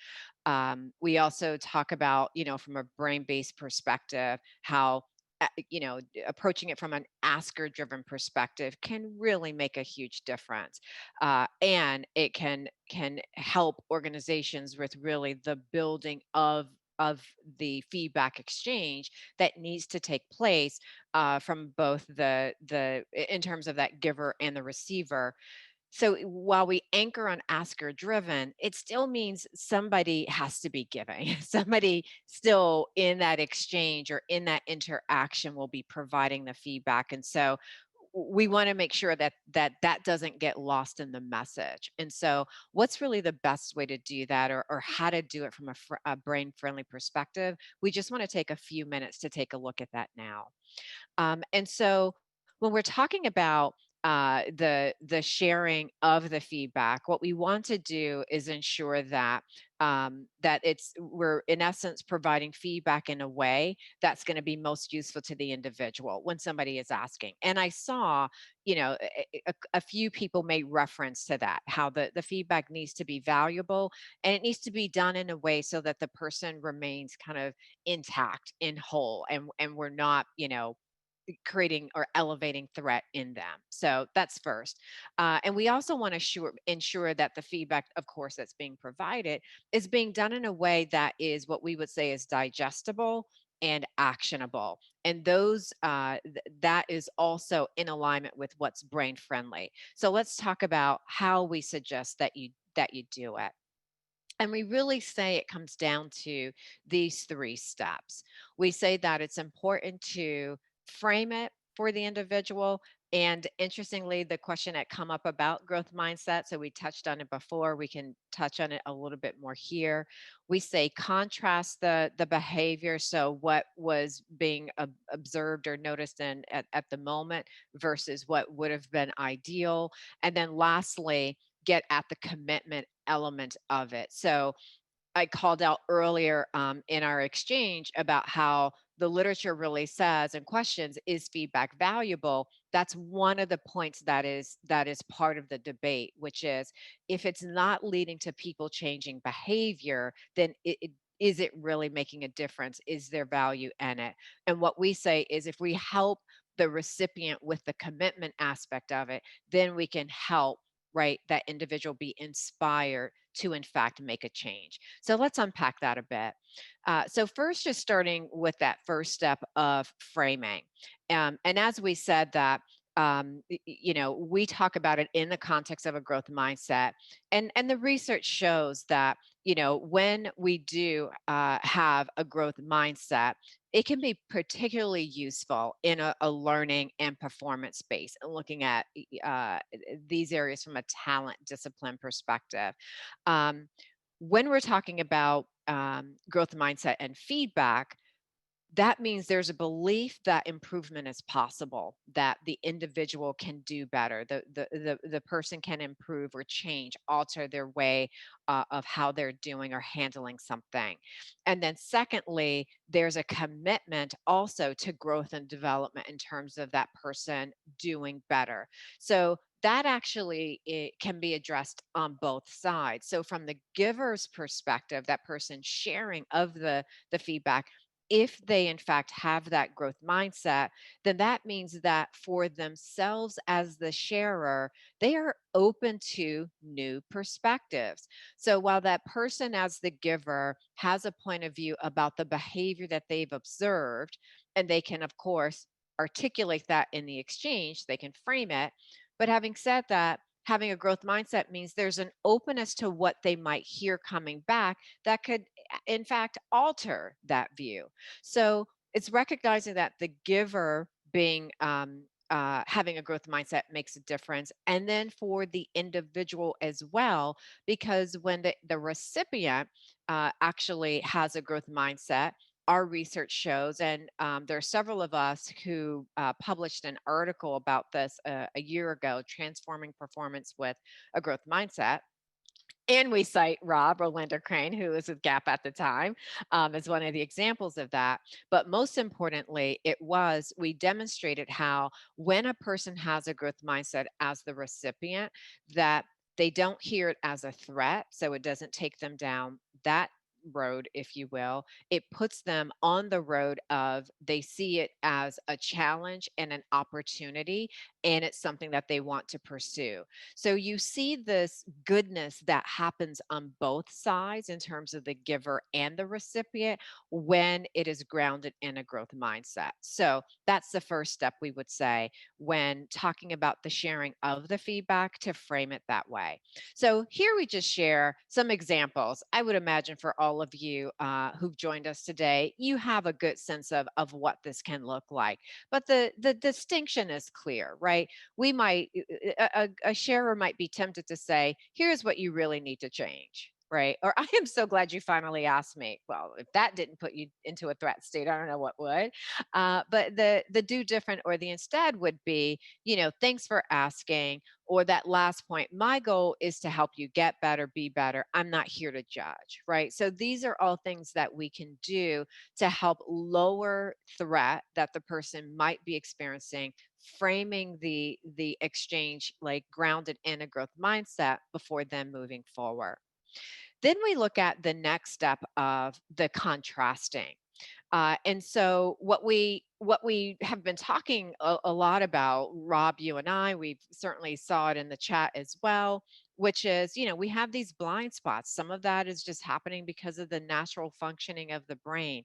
We also talk about, from a brain-based perspective, how approaching it from an asker driven perspective can really make a huge difference, and it can help organizations with really the building of the feedback exchange that needs to take place from both the in terms of that giver and the receiver. So while we anchor on asker driven, it still means somebody has to be giving. Somebody still in that exchange or in that interaction will be providing the feedback. And so we want to make sure that doesn't get lost in the message. And so what's really the best way to do that, or how to do it from a brain friendly perspective? We just want to take a few minutes to take a look at that now. And so when we're talking about the sharing of the feedback. What we want to do is ensure that that we're in essence providing feedback in a way that's going to be most useful to the individual when somebody is asking. And I saw, a few people made reference to that, how the feedback needs to be valuable, and it needs to be done in a way so that the person remains kind of intact and whole, and we're not, creating or elevating threat in them. So that's first. And we also want to ensure that the feedback, of course, that's being provided is being done in a way that is what we would say is digestible and actionable. And that is also in alignment with what's brain friendly. So let's talk about how we suggest that you do it. And we really say it comes down to these three steps. We say that it's important to frame it for the individual. And interestingly, the question that come up about growth mindset, so we touched on it before, we can touch on it a little bit more here. We say contrast the behavior, so what was being observed or noticed at the moment versus what would have been ideal. And then lastly, get at the commitment element of it. So I called out earlier in our exchange about how the literature really says and questions, is feedback valuable? That's one of the points that is part of the debate, which is if it's not leading to people changing behavior, then is it really making a difference? Is there value in it? And what we say is if we help the recipient with the commitment aspect of it, then we can help, right, that individual be inspired to in fact make a change. So let's unpack that a bit. So first, just starting with that first step of framing. And as we said that, we talk about it in the context of a growth mindset. And the research shows that, when we do have a growth mindset, it can be particularly useful in a learning and performance space and looking at these areas from a talent discipline perspective. Um, when we're talking about growth mindset and feedback, that means there's a belief that improvement is possible, that the individual can do better, the person can improve or change, alter their way of how they're doing or handling something. And then secondly, there's a commitment also to growth and development in terms of that person doing better. So that actually it can be addressed on both sides. So from the giver's perspective, that person sharing of the feedback, if they in fact have that growth mindset, then that means that for themselves as the sharer, they are open to new perspectives. So while that person as the giver has a point of view about the behavior that they've observed, and they can, of course, articulate that in the exchange, they can frame it. But having said that, having a growth mindset means there's an openness to what they might hear coming back that could in fact alter that view. So it's recognizing that the giver being having a growth mindset makes a difference. And then for the individual as well, because when the recipient actually has a growth mindset, our research shows, and there are several of us who published an article about this a year ago, Transforming Performance with a Growth Mindset. And we cite Rob Ollander-Krane, who was with Gap at the time, as one of the examples of that. But most importantly, we demonstrated how when a person has a growth mindset as the recipient, that they don't hear it as a threat. So it doesn't take them down that road, if you will. It puts them on the road of they see it as a challenge and an opportunity, and it's something that they want to pursue. So you see this goodness that happens on both sides in terms of the giver and the recipient when it is grounded in a growth mindset. So that's the first step we would say when talking about the sharing of the feedback, to frame it that way. So here we just share some examples. I would imagine for all of you who've joined us today, you have a good sense of what this can look like. But the distinction is clear, right? We might, a sharer might be tempted to say, here's what you really need to change. right? Or I am so glad you finally asked me. Well, if that didn't put you into a threat state, I don't know what would. But the do different or the instead would be, thanks for asking. Or that last point, my goal is to help you get better, be better. I'm not here to judge, right? So these are all things that we can do to help lower threat that the person might be experiencing, framing the exchange like grounded in a growth mindset before then moving forward. Then we look at the next step of the contrasting. And so what we have been talking a lot about, Rob, you and I, we've certainly saw it in the chat as well, which is, we have these blind spots. Some of that is just happening because of the natural functioning of the brain.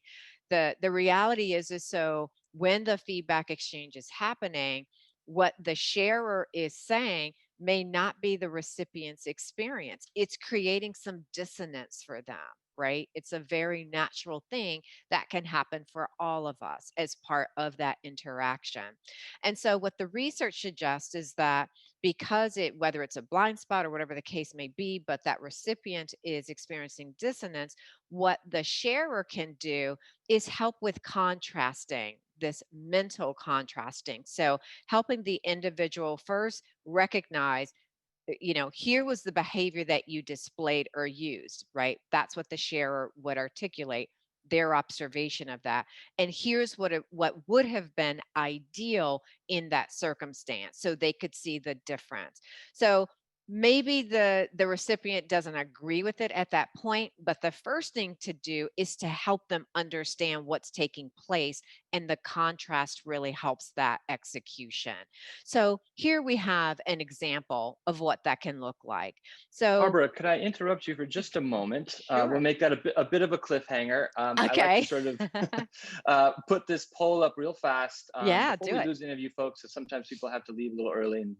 The reality is so when the feedback exchange is happening, what the sharer is saying may not be the recipient's experience. It's creating some dissonance for them, right? It's a very natural thing that can happen for all of us as part of that interaction. And so, what the research suggests is that because whether it's a blind spot or whatever the case may be, but that recipient is experiencing dissonance, what the sharer can do is help with contrasting. This mental contrasting. So, helping the individual first recognize, here was the behavior that you displayed or used, right? That's what the sharer would articulate, their observation of that. And here's what would have been ideal in that circumstance, so they could see the difference. So maybe the recipient doesn't agree with it at that point, but the first thing to do is to help them understand what's taking place, and the contrast really helps that execution. So here we have an example of what that can look like. So, Barbara, could I interrupt you for just a moment? We'll sure. make that a bit of a cliffhanger. I like to Okay. sort of put this poll up real fast Yeah, before do we it. lose interview folks. So sometimes people have to leave a little early and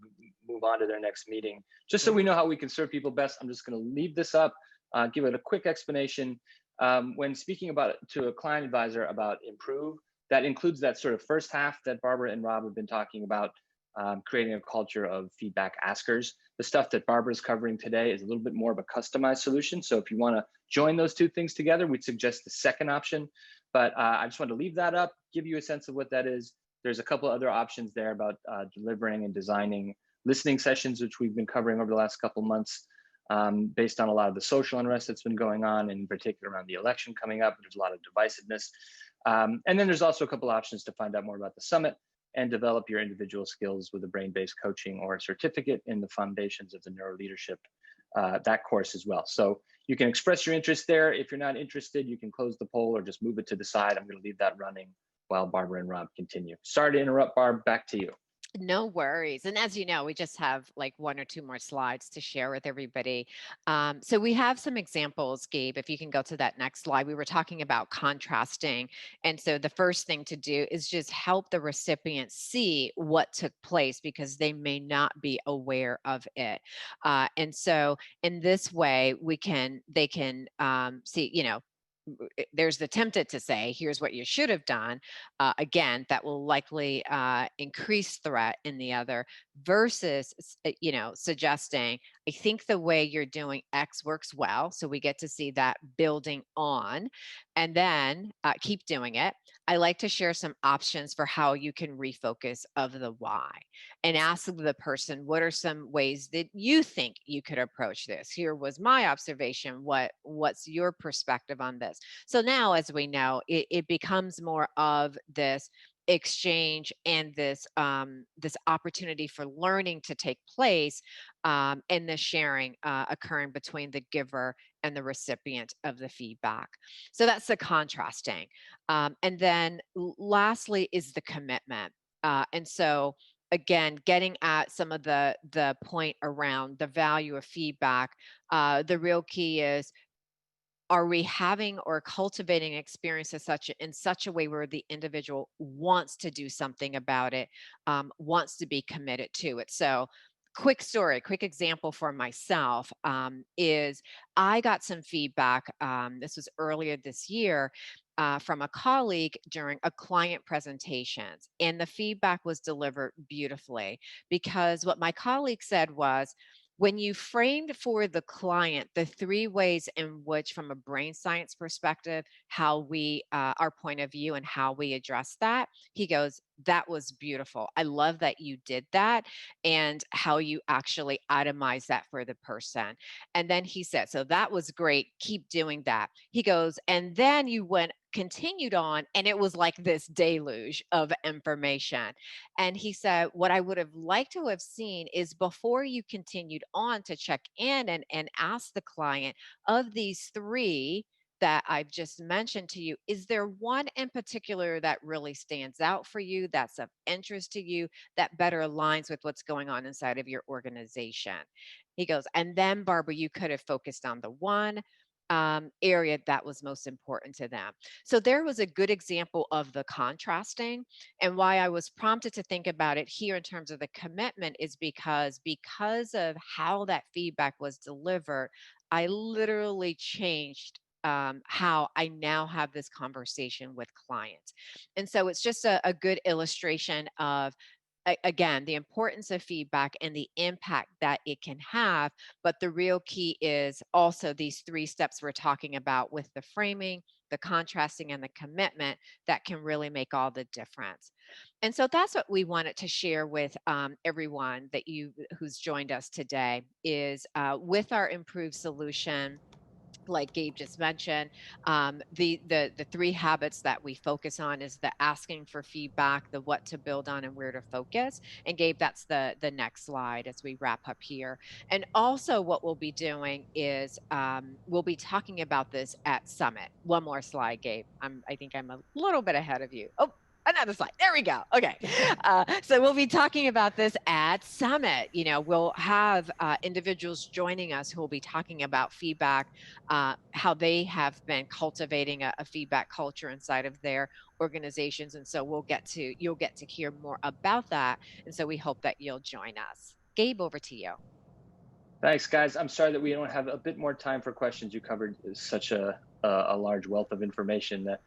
move on to their next meeting. Just so Yeah. we know how we can serve people best, I'm just going to leave this up, give it a quick explanation. When speaking about to a client advisor about improve, that includes that sort of first half that Barbara and Rob have been talking about, creating a culture of feedback askers. The stuff that Barbara's covering today is a little bit more of a customized solution. So if you want to join those two things together, we'd suggest the second option. But I just wanted to leave that up, give you a sense of what that is. There's a couple other options there about delivering and designing listening sessions, which we've been covering over the last couple months, based on a lot of the social unrest that's been going on, in particular around the election coming up. There's a lot of divisiveness. And then there's also a couple options to find out more about the summit and develop your individual skills with a brain-based coaching or a certificate in the foundations of the neuroleadership, that course as well. So you can express your interest there. If you're not interested, you can close the poll or just move it to the side. I'm going to leave that running while Barbara and Rob continue. Sorry to interrupt, Barb, back to you. No worries. And as you know, we just have like one or two more slides to share with everybody. So we have some examples, Gabe, if you can go to that next slide. We were talking about contrasting. And so the first thing to do is just help the recipient see what took place, because they may not be aware of it. And so in this way, they can see, there's the tempted to say, here's what you should have done. Again, that will likely increase threat in the other, versus, suggesting, I think the way you're doing X works well. So we get to see that building on, and then keep doing it. I like to share some options for how you can refocus of the why, and ask the person, what are some ways that you think you could approach this? Here was my observation. What's your perspective on this? So now, as we know, it becomes more of this exchange and this opportunity for learning to take place, and the sharing occurring between the giver and the recipient of the feedback. So that's the contrasting. And then lastly is the commitment. And so again, getting at some of the point around the value of feedback, the real key is, are we having or cultivating experiences in such a way where the individual wants to do something about it, wants to be committed to it? So quick story, quick example for myself, is I got some feedback, this was earlier this year, from a colleague during a client presentations, and the feedback was delivered beautifully, because what my colleague said was, when you framed for the client the three ways in which, from a brain science perspective, how we, our point of view and how we address that, he goes, that was beautiful. I love that you did that and how you actually itemize that for the person. And then he said, so that was great. Keep doing that. He goes, and then you continued on, and it was like this deluge of information. And he said, what I would have liked to have seen is before you continued on to check in and ask the client, of these three that I've just mentioned to you, is there one in particular that really stands out for you, that's of interest to you, that better aligns with what's going on inside of your organization? He goes, and then Barbara, you could have focused on the one area that was most important to them. So there was a good example of the contrasting. And why I was prompted to think about it here in terms of the commitment is because of how that feedback was delivered, I literally changed how I now have this conversation with clients. And so it's just a good illustration of, again, the importance of feedback and the impact that it can have. But the real key is also these three steps we're talking about with the framing, the contrasting, and the commitment that can really make all the difference. And so that's what we wanted to share with everyone who's joined us today is with our improved solution, like Gabe just mentioned, the three habits that we focus on is the asking for feedback, the what to build on, and where to focus. And Gabe, that's the next slide as we wrap up here. And also, what we'll be doing is we'll be talking about this at Summit. One more slide, Gabe. I think I'm a little bit ahead of you. Oh, another slide. There we go. Okay. So we'll be talking about this at Summit. You know, we'll have individuals joining us who will be talking about feedback, how they have been cultivating a feedback culture inside of their organizations. And so you'll get to hear more about that. And so we hope that you'll join us. Gabe, over to you. Thanks, guys. I'm sorry that we don't have a bit more time for questions. You covered such a large wealth of information that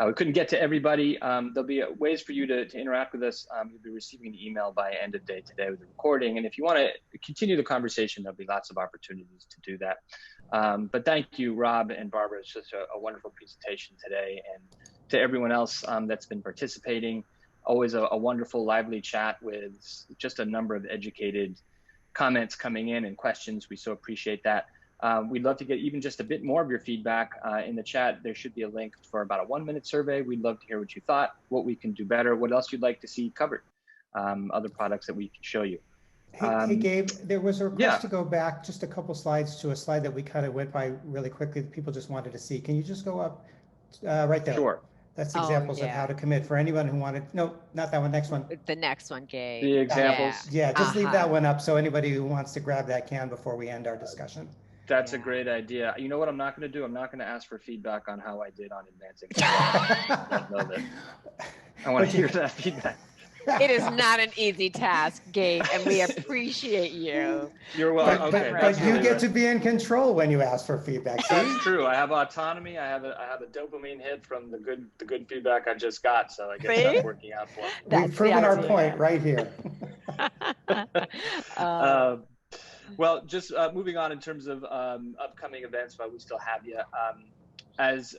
we couldn't get to everybody. There'll be ways for you to interact with us. You'll be receiving an email by end of day today with the recording. And if you want to continue the conversation, there'll be lots of opportunities to do that. But thank you, Rob and Barbara. It's just a wonderful presentation today. And to everyone else that's been participating, always a wonderful, lively chat with just a number of educated comments coming in and questions. We so appreciate that. We'd love to get even just a bit more of your feedback in the chat. There should be a link for about a 1-minute survey. We'd love to hear what you thought, what we can do better, what else you'd like to see covered, other products that we can show you. Hey, Gabe, there was a request to go back just a couple slides to a slide that we kind of went by really quickly that people just wanted to see. Can you just go up right there? Sure. That's examples of how to commit for anyone who wanted, no, not that one, next one. The next one, Gabe. The examples. Yeah, just leave that one up so anybody who wants to grab that can before we end our discussion. That's a great idea. You know what I'm not going to do? I'm not going to ask for feedback on how I did on advancing. I know that. I want to hear that feedback. It is not an easy task, Gabe, and we appreciate you. You're welcome. But you get to be in control when you ask for feedback. See? That's true. I have autonomy. I have a dopamine hit from the good feedback I just got. So I guess that's working out for me. We've proven our point right here. Well, just moving on in terms of upcoming events while we still have you. As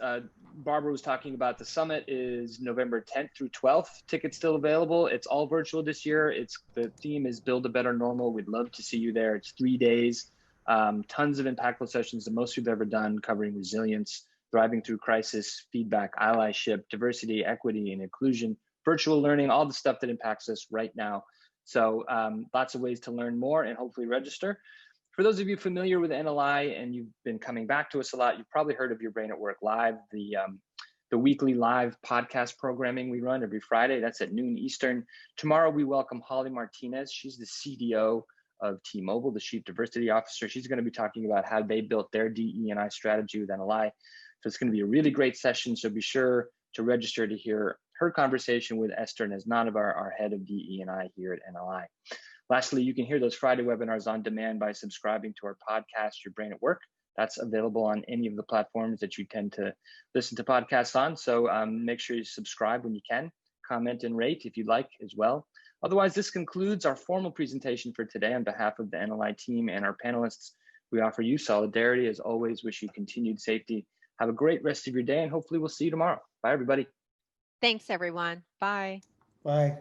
Barbara was talking about, the summit is November 10th through 12th. Tickets still available. It's all virtual this year. The theme is Build a Better Normal. We'd love to see you there. It's 3 days, tons of impactful sessions, the most we've ever done, covering resilience, thriving through crisis, feedback, allyship, diversity, equity, and inclusion, virtual learning, all the stuff that impacts us right now. So lots of ways to learn more and hopefully register. For those of you familiar with NLI and you've been coming back to us a lot, you've probably heard of Your Brain at Work Live, the weekly live podcast programming we run every Friday. That's at noon Eastern. Tomorrow we welcome Holly Martinez. She's the CDO of T-Mobile, the Chief Diversity Officer. She's going to be talking about how they built their DE&I strategy with NLI. So it's going to be a really great session. So be sure to register to hear her conversation with Esther Nesnanov, our head of DE&I here at NLI. Lastly, you can hear those Friday webinars on demand by subscribing to our podcast, Your Brain at Work. That's available on any of the platforms that you tend to listen to podcasts on. So make sure you subscribe when you can. comment, and rate if you'd like as well. Otherwise, this concludes our formal presentation for today. On behalf of the NLI team and our panelists, we offer you solidarity. As always, wish you continued safety. Have a great rest of your day, and hopefully we'll see you tomorrow. Bye, everybody. Thanks, everyone. Bye. Bye.